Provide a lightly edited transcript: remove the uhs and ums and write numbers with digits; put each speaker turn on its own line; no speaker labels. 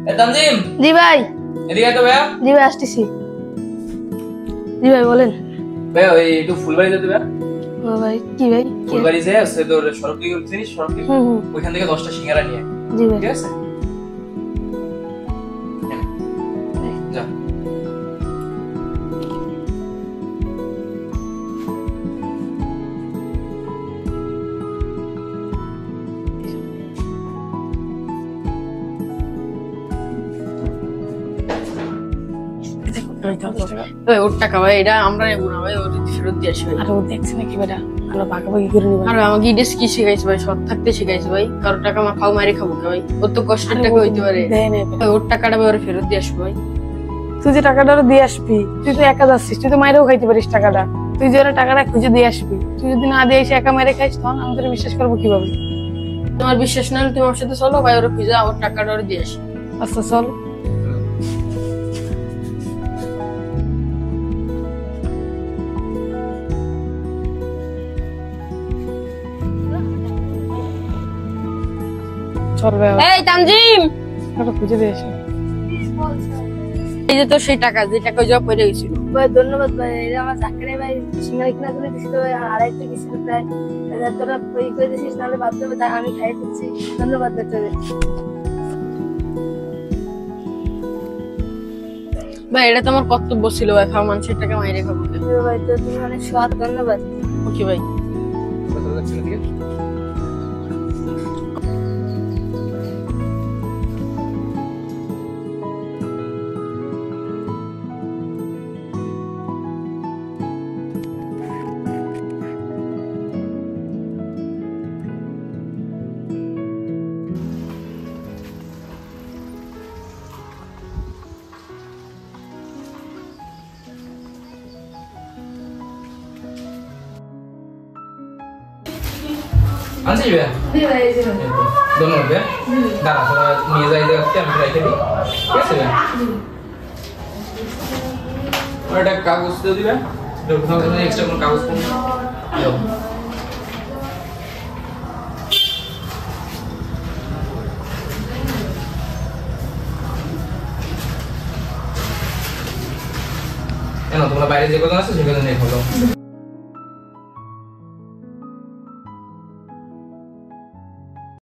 এ তানজিম।
জি ভাই।
এদিকে তো ভাই।
জি ভাই আসতেছি। জি ভাই বলেন।
ভাই ওই একটু ফুলবাড়ি যেতে ভাই।
ও ভাই কি ভাই?
ফুলবাড়ি যায় আছে তোর সড়ক দিকে চিনিস সড়ক দিকে? ওইখান থেকে 10টা সিঙ্গারা নিয়ে।
জি ভাই।
ঠিক আছে? যা।
ওর টাকা ভাই, এটা আমরা নেবো না ভাই, ওর ফেরত দিয়ে আসি ভাই।
আর ও দেখছে নাকি বেটা? আমরা ভাগাভাগি করে নিব।
আর আমাকে ইডেস কি শিখাইছে ভাই? সৎ থাকতে শিখাইছে ভাই। কারো টাকা মা খাও মারি খাবো ভাই? ওর তো কষ্টের টাকা হইতে পারে। ওর টাকাটা ভাই ওর ফেরত দিয়ে আসবো ভাই।
তুই যে টাকাটা দিয়ে আসবি, তুই তো একা যাচ্ছিস, তুই তো মাইরেও খাইতে পারিস টাকাটা। তুই যে ওরা টাকাটা খুঁজে দিয়ে আসবি, তুই যদি না দিয়ে এসে একা মাইরে খাইস তখন আমি তোর বিশ্বাস করবো কিভাবে?
তোমার বিশ্বাস না হলে তুমি আমার সাথে চলো ভাই, ওরা খুঁজে ওর টাকাটা ওর দিয়ে আসি।
আচ্ছা চল। চল ভাই,
এই তানজিম,
টাকাটা খুঁজে দিয়ে আসি।
এই যে তো সেই টাকা, যে টাকা ওই জব পড়ে গেছিল।
ভাই ধন্যবাদ ভাই, এটা আমার চাকরি ভাই সিঙ্গারা কিনা করে দিছিল ভাই, আড়াইতে গেছিল প্রায়। তোরা ওই করে দিছিস, নাহলে ভাবতে হবে আমি খাই দিচ্ছি। ধন্যবাদ তোদের
ভাই, এটা তো আমার কর্তব্য ছিল ভাই, খাওয়া মানুষের টাকা মাইরে খাবো
ভাই। তো তুমি অনেক সৎ, ধন্যবাদ।
ওকে ভাই।
আনছি ভাই।
জি ভাই, জি ভাই।
ধন্যবাদ ভাই। দাঁড়া তোরা নিয়ে যাই দেখতে আমি রেখে দিই। ঠিক আছে ভাই? আর একটা কাগজ দিয়ে দিবে। এক্সট্রা কোনো কাগজ কোন দাও। তোমরা বাইরে যে কথা আছে সেগুলো নিয়ে খোলো।